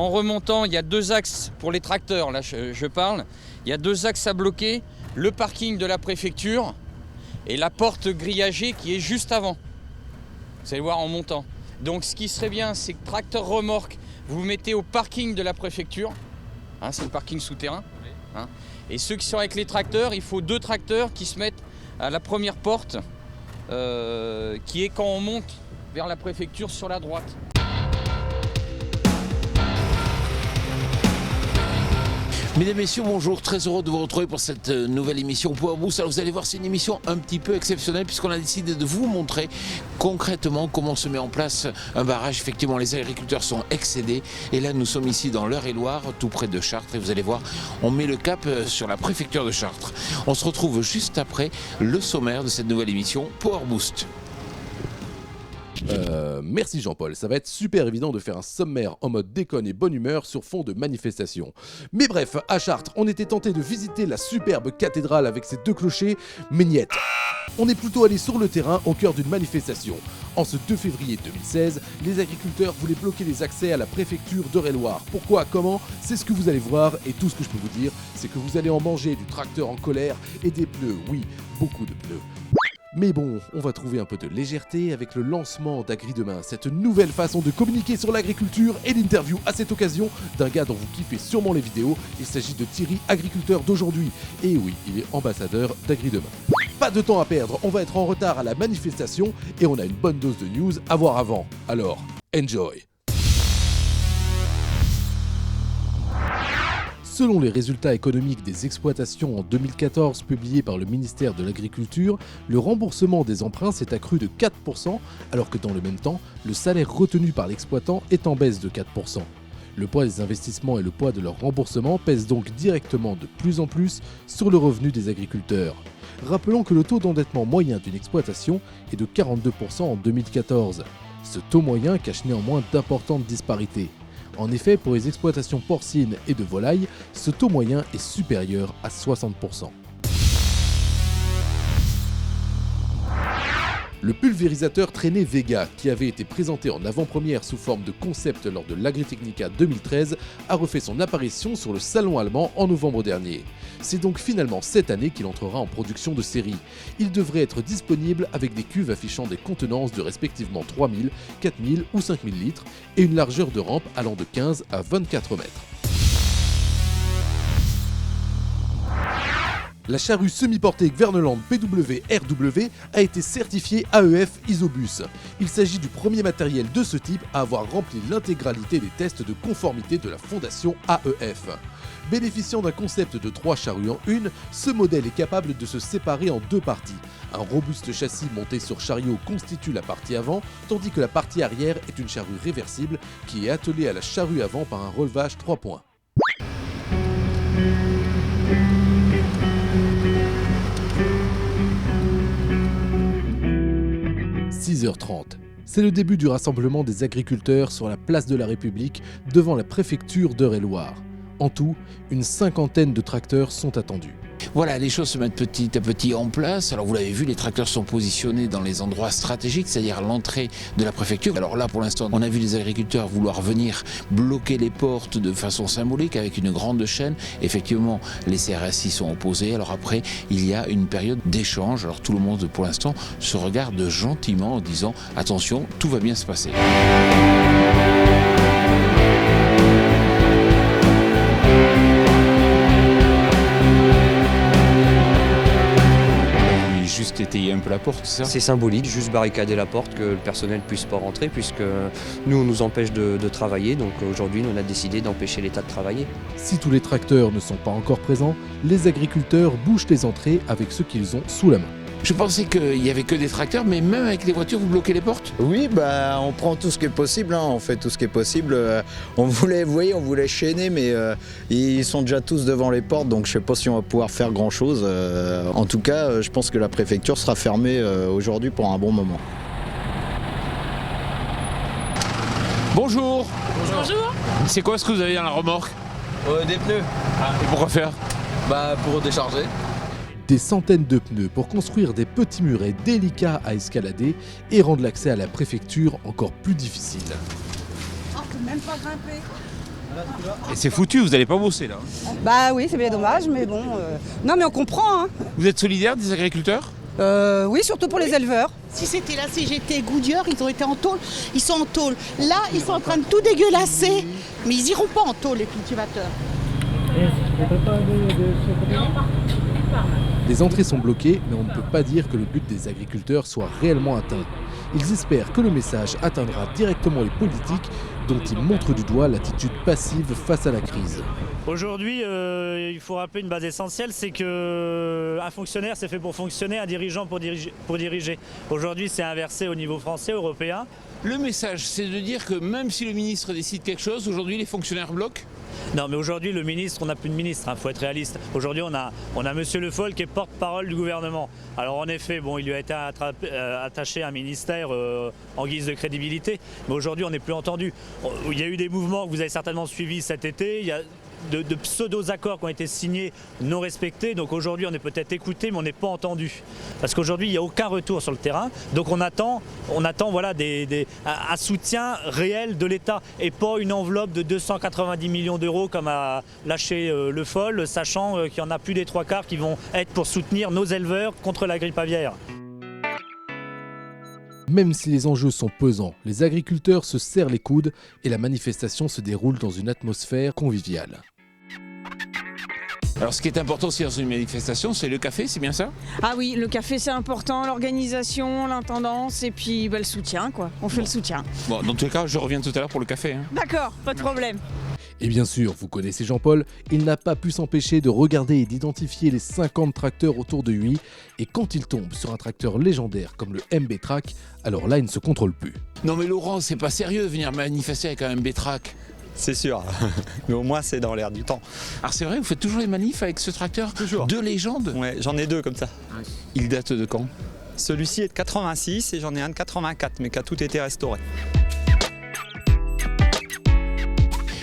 en remontant, il y a 2 axes pour les tracteurs, là je parle. Il y a 2 axes à bloquer, le parking de la préfecture et la porte grillagée qui est juste avant. Vous allez voir en montant. Donc ce qui serait bien, c'est que tracteur remorque, vous vous mettez au parking de la préfecture. Hein, c'est le parking souterrain. Hein. Et ceux qui sont avec les tracteurs, il faut 2 tracteurs qui se mettent à la première porte, qui est quand on monte vers la préfecture sur la droite. Mesdames, Messieurs, bonjour, très heureux de vous retrouver pour cette nouvelle émission Power Boost. Alors vous allez voir, c'est une émission un petit peu exceptionnelle puisqu'on a décidé de vous montrer concrètement comment se met en place un barrage. Effectivement, les agriculteurs sont excédés et là nous sommes ici dans l'Eure-et-Loir, tout près de Chartres, et vous allez voir, on met le cap sur la préfecture de Chartres. On se retrouve juste après le sommaire de cette nouvelle émission Power Boost. Merci Jean-Paul, ça va être super évident de faire un sommaire en mode déconne et bonne humeur sur fond de manifestation. Mais bref, à Chartres, on était tenté de visiter la superbe cathédrale avec ses 2 clochers, mais niet. On est plutôt allé sur le terrain au cœur d'une manifestation. En ce 2 février 2016, les agriculteurs voulaient bloquer les accès à la préfecture d'Eure-et-Loir. Pourquoi, comment? C'est ce que vous allez voir, et tout ce que je peux vous dire, c'est que vous allez en manger du tracteur en colère et des pneus, oui, beaucoup de pneus. Mais bon, on va trouver un peu de légèreté avec le lancement d'Agri Demain, cette nouvelle façon de communiquer sur l'agriculture, et l'interview à cette occasion d'un gars dont vous kiffez sûrement les vidéos. Il s'agit de Thierry, agriculteur d'aujourd'hui. Et oui, il est ambassadeur d'Agri Demain. Pas de temps à perdre, on va être en retard à la manifestation et on a une bonne dose de news à voir avant. Alors, enjoy! Selon les résultats économiques des exploitations en 2014 publiés par le ministère de l'Agriculture, le remboursement des emprunts s'est accru de 4%, alors que dans le même temps, le salaire retenu par l'exploitant est en baisse de 4%. Le poids des investissements et le poids de leur remboursement pèsent donc directement de plus en plus sur le revenu des agriculteurs. Rappelons que le taux d'endettement moyen d'une exploitation est de 42% en 2014. Ce taux moyen cache néanmoins d'importantes disparités. En effet, pour les exploitations porcines et de volailles, ce taux moyen est supérieur à 60%. Le pulvérisateur traîné Vega, qui avait été présenté en avant-première sous forme de concept lors de l'Agritechnica 2013, a refait son apparition sur le salon allemand en novembre dernier. C'est donc finalement cette année qu'il entrera en production de série. Il devrait être disponible avec des cuves affichant des contenances de respectivement 3000, 4000 ou 5000 litres et une largeur de rampe allant de 15 à 24 mètres. La charrue semi-portée Gverneland PW-RW a été certifiée AEF Isobus. Il s'agit du premier matériel de ce type à avoir rempli l'intégralité des tests de conformité de la fondation AEF. Bénéficiant d'un concept de 3 charrues en une, ce modèle est capable de se séparer en 2 parties. Un robuste châssis monté sur chariot constitue la partie avant, tandis que la partie arrière est une charrue réversible qui est attelée à la charrue avant par un relevage 3 points. « 6h30. C'est le début du rassemblement des agriculteurs sur la place de la République devant la préfecture d'Eure-et-Loir. En tout, une 50aine de tracteurs sont attendus. Voilà, les choses se mettent petit à petit en place. Alors vous l'avez vu, les tracteurs sont positionnés dans les endroits stratégiques, c'est-à-dire à l'entrée de la préfecture. Alors là, pour l'instant, on a vu les agriculteurs vouloir venir bloquer les portes de façon symbolique avec une grande chaîne. Effectivement, les CRS y sont opposés. Alors après, il y a une période d'échange. Alors tout le monde, pour l'instant, se regarde gentiment en disant « Attention, tout va bien se passer ». Juste étayer un peu la porte, c'est ça? C'est symbolique, juste barricader la porte, que le personnel ne puisse pas rentrer, puisque nous, on nous empêche de travailler. Donc aujourd'hui, on a décidé d'empêcher l'État de travailler. Si tous les tracteurs ne sont pas encore présents, les agriculteurs bouchent les entrées avec ce qu'ils ont sous la main. Je pensais qu'il n'y avait que des tracteurs, mais même avec les voitures, vous bloquez les portes? Oui, on prend tout ce qui est possible, on fait tout ce qui est possible. On voulait chaîner, mais ils sont déjà tous devant les portes, donc je ne sais pas si on va pouvoir faire grand-chose. En tout cas, je pense que la préfecture sera fermée aujourd'hui pour un bon moment. Bonjour. Bonjour. C'est quoi ce que vous avez dans la remorque? Des pneus. Et pourquoi faire? Pour décharger. Des centaines de pneus pour construire des petits murets délicats à escalader et rendre l'accès à la préfecture encore plus difficile. On peut même pas grimper. Et c'est foutu, vous n'allez pas bosser là. Bah oui, c'est bien dommage, mais bon. Non, mais on comprend, hein. Vous êtes solidaire des agriculteurs? Oui, surtout pour les éleveurs. Si c'était la CGT Goodyear, ils ont été en tôle. Ils sont en tôle. Là, ils sont en train de tout dégueulasser. Mais ils iront pas en tôle, les cultivateurs. Les entrées sont bloquées, mais on ne peut pas dire que le but des agriculteurs soit réellement atteint. Ils espèrent que le message atteindra directement les politiques dont ils montrent du doigt l'attitude passive face à la crise. Aujourd'hui, il faut rappeler une base essentielle, c'est qu'un fonctionnaire, c'est fait pour fonctionner, un dirigeant pour diriger. Aujourd'hui, c'est inversé au niveau français, européen. Le message, c'est de dire que même si le ministre décide quelque chose, aujourd'hui les fonctionnaires bloquent? Non, mais aujourd'hui, le ministre, on n'a plus de ministre, faut être réaliste. Aujourd'hui, on a Monsieur Le Foll qui est porte-parole du gouvernement. Alors en effet, bon, il lui a été attaché un ministère en guise de crédibilité, mais aujourd'hui, on n'est plus entendu. Il y a eu des mouvements que vous avez certainement suivis cet été, il y a de pseudo-accords qui ont été signés non respectés, donc aujourd'hui on est peut-être écouté mais on n'est pas entendu. Parce qu'aujourd'hui il n'y a aucun retour sur le terrain, donc on attend voilà, un soutien réel de l'État et pas une enveloppe de 290 millions d'euros comme a lâché Le Foll, sachant qu'il y en a plus des 3/4 qui vont être pour soutenir nos éleveurs contre la grippe aviaire. Même si les enjeux sont pesants, les agriculteurs se serrent les coudes et la manifestation se déroule dans une atmosphère conviviale. Alors ce qui est important aussi dans une manifestation, c'est le café, c'est bien ça? Ah oui, le café c'est important, l'organisation, l'intendance et puis le soutien quoi. On fait le soutien. Bon, dans tous les cas, je reviens tout à l'heure pour le café. D'accord, pas de problème. Et bien sûr, vous connaissez Jean-Paul, il n'a pas pu s'empêcher de regarder et d'identifier les 50 tracteurs autour de lui, et quand il tombe sur un tracteur légendaire comme le MB-Trac, alors là il ne se contrôle plus. Non mais Laurent, c'est pas sérieux de venir manifester avec un MB-Trac. C'est sûr, mais au moins c'est dans l'air du temps. Alors c'est vrai, vous faites toujours les manifs avec ce tracteur? Toujours. De légende? Ouais, j'en ai 2 comme ça. Il date de quand? Celui-ci est de 86 et j'en ai un de 84, mais qui a tout été restauré.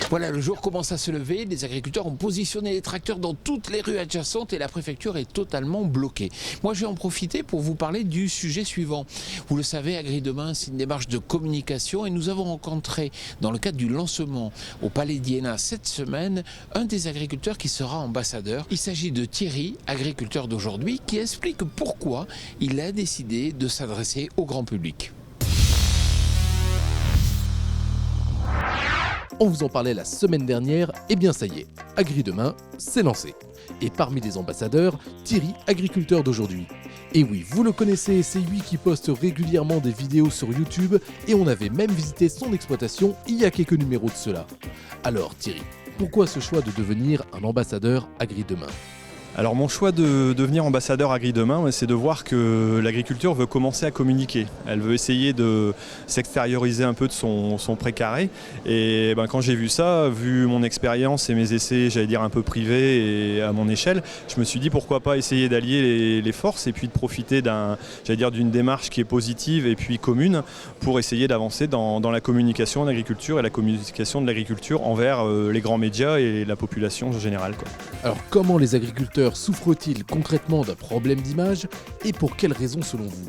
Voilà, le jour commence à se lever, les agriculteurs ont positionné les tracteurs dans toutes les rues adjacentes et la préfecture est totalement bloquée. Moi, je vais en profiter pour vous parler du sujet suivant. Vous le savez, AgriDemain, c'est une démarche de communication et nous avons rencontré, dans le cadre du lancement au Palais d'Iéna cette semaine, un des agriculteurs qui sera ambassadeur. Il s'agit de Thierry, agriculteur d'aujourd'hui, qui explique pourquoi il a décidé de s'adresser au grand public. On vous en parlait la semaine dernière, et bien ça y est, AgriDemain, c'est lancé. Et parmi les ambassadeurs, Thierry, agriculteur d'aujourd'hui. Et oui, vous le connaissez, c'est lui qui poste régulièrement des vidéos sur YouTube, et on avait même visité son exploitation il y a quelques numéros de cela. Alors Thierry, pourquoi ce choix de devenir un ambassadeur AgriDemain ? Alors mon choix de devenir ambassadeur AgriDemain, c'est de voir que l'agriculture veut commencer à communiquer. Elle veut essayer de s'extérioriser un peu de son précaré. Et quand j'ai vu ça, vu mon expérience et mes essais, j'allais dire un peu privés et à mon échelle, je me suis dit pourquoi pas essayer d'allier les forces et puis de profiter d'une démarche qui est positive et puis commune pour essayer d'avancer dans la communication en agriculture et la communication de l'agriculture envers les grands médias et la population en général, quoi. Alors comment les agriculteurs souffrent-ils concrètement d'un problème d'image et pour quelles raisons selon vous ?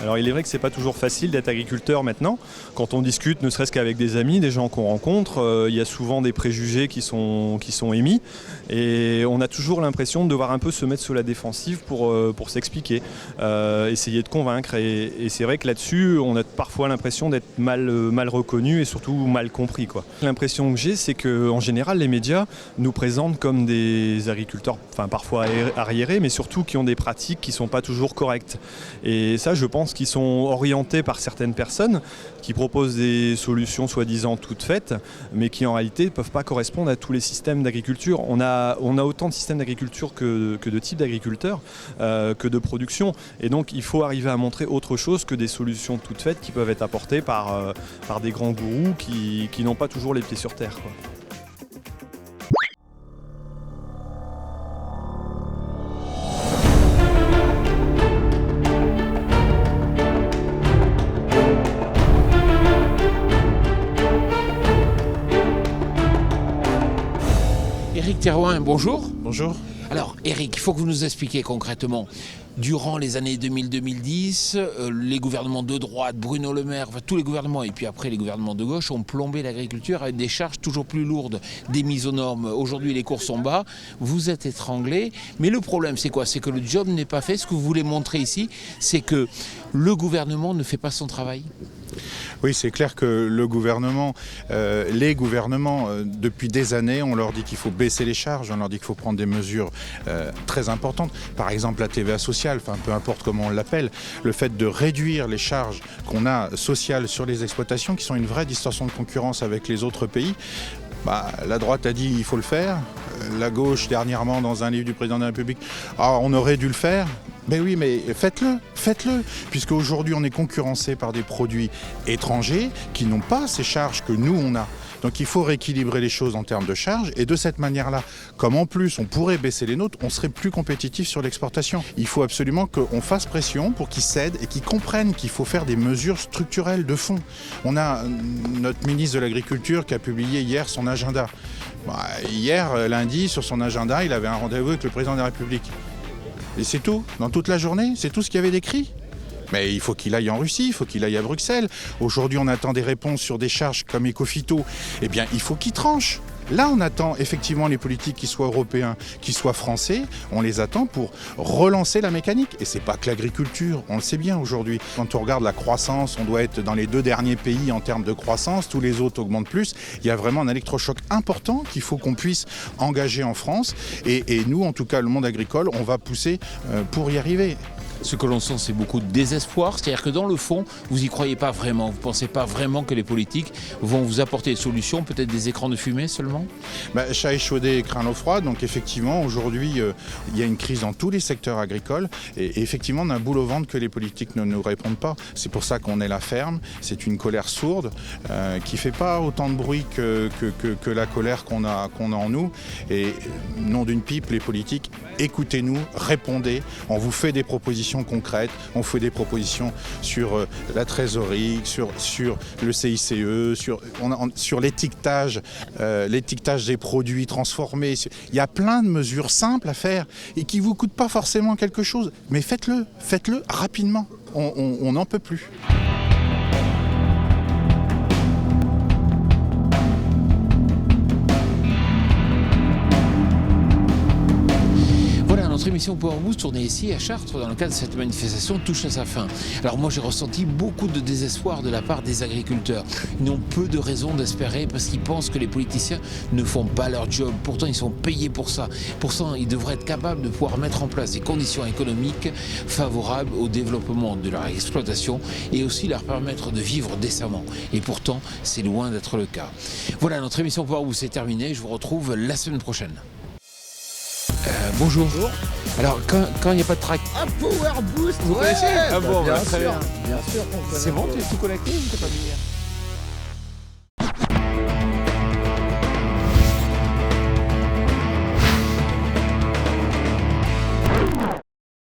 Alors il est vrai que c'est pas toujours facile d'être agriculteur maintenant. Quand on discute, ne serait-ce qu'avec des amis, des gens qu'on rencontre, il y a souvent des préjugés qui sont émis et on a toujours l'impression de devoir un peu se mettre sur la défensive pour s'expliquer, essayer de convaincre et c'est vrai que là-dessus on a parfois l'impression d'être mal reconnu et surtout mal compris, quoi. L'impression que j'ai, c'est qu'en général les médias nous présentent comme des agriculteurs, parfois arriérés, mais surtout qui ont des pratiques qui sont pas toujours correctes. Et ça, je pense qui sont orientés par certaines personnes qui proposent des solutions soi-disant toutes faites, mais qui en réalité ne peuvent pas correspondre à tous les systèmes d'agriculture. On a autant de systèmes d'agriculture que de types d'agriculteurs, que de production. Et donc il faut arriver à montrer autre chose que des solutions toutes faites qui peuvent être apportées par des grands gourous qui n'ont pas toujours les pieds sur terre, quoi. Éric Thérouin, bonjour. Bonjour. Alors Éric, il faut que vous nous expliquiez concrètement. durant les années 2000-2010, les gouvernements de droite, Bruno Le Maire, enfin, tous les gouvernements, et puis après les gouvernements de gauche, ont plombé l'agriculture avec des charges toujours plus lourdes, des mises aux normes. Aujourd'hui, les cours sont bas, vous êtes étranglés. Mais le problème, c'est quoi? C'est que le job n'est pas fait. Ce que vous voulez montrer ici, c'est que le gouvernement ne fait pas son travail. Oui, c'est clair que le gouvernement, les gouvernements, depuis des années, on leur dit qu'il faut baisser les charges, on leur dit qu'il faut prendre des mesures très importantes. Par exemple, la TVA sociale, enfin peu importe comment on l'appelle, le fait de réduire les charges qu'on a sociales sur les exploitations, qui sont une vraie distorsion de concurrence avec les autres pays. La droite a dit il faut le faire. La gauche, dernièrement, dans un livre du président de la République, on aurait dû le faire. Mais oui, mais faites-le, puisque aujourd'hui on est concurrencé par des produits étrangers qui n'ont pas ces charges que nous on a. Donc il faut rééquilibrer les choses en termes de charges, et de cette manière-là, comme en plus on pourrait baisser les nôtres, on serait plus compétitif sur l'exportation. Il faut absolument qu'on fasse pression pour qu'ils cèdent et qu'ils comprennent qu'il faut faire des mesures structurelles de fond. On a notre ministre de l'Agriculture qui a publié hier son agenda. Hier, lundi, sur son agenda, il avait un rendez-vous avec le président de la République. Et c'est tout, dans toute la journée, c'est tout ce qu'il y avait d'écrit. Mais il faut qu'il aille en Russie, il faut qu'il aille à Bruxelles. Aujourd'hui, on attend des réponses sur des charges comme Ecophyto. Eh bien, il faut qu'il tranche. Là, on attend effectivement les politiques, qui soient européens, qui soient français, on les attend pour relancer la mécanique. Et c'est pas que l'agriculture, on le sait bien aujourd'hui. Quand on regarde la croissance, on doit être dans les 2 derniers pays en termes de croissance, tous les autres augmentent plus. Il y a vraiment un électrochoc important qu'il faut qu'on puisse engager en France. Et nous, en tout cas, le monde agricole, on va pousser pour y arriver. Ce que l'on sent, c'est beaucoup de désespoir. C'est-à-dire que dans le fond, vous n'y croyez pas vraiment. Vous ne pensez pas vraiment que les politiques vont vous apporter des solutions, peut-être des écrans de fumée seulement? Chat échaudé, craint l'eau froide. Donc effectivement, aujourd'hui, il y a une crise dans tous les secteurs agricoles. Et effectivement, on a un boule au ventre que les politiques ne nous répondent pas. C'est pour ça qu'on est la ferme. C'est une colère sourde qui ne fait pas autant de bruit que la colère qu'on a en nous. Et nom d'une pipe, les politiques, écoutez-nous, répondez. On vous fait des propositions concrètes, on fait des propositions sur la trésorerie, sur le CICE, sur l'étiquetage des produits transformés. Il y a plein de mesures simples à faire et qui ne vous coûtent pas forcément quelque chose. Mais faites-le rapidement. On n'en peut plus. Notre émission Power Boost tournée ici à Chartres dans le cadre de cette manifestation touche à sa fin. Alors moi j'ai ressenti beaucoup de désespoir de la part des agriculteurs. Ils n'ont peu de raisons d'espérer parce qu'ils pensent que les politiciens ne font pas leur job. Pourtant ils sont payés pour ça. Pourtant ils devraient être capables de pouvoir mettre en place des conditions économiques favorables au développement de leur exploitation et aussi leur permettre de vivre décemment. Et pourtant c'est loin d'être le cas. Voilà, notre émission Power Boost est terminée. Je vous retrouve la semaine prochaine. Bonjour. Alors, quand il n'y a pas de track... Un Power Boost. Vous connaissez? Bien sûr. C'est bon, tu es tout connecté ou tu n'es pas venir?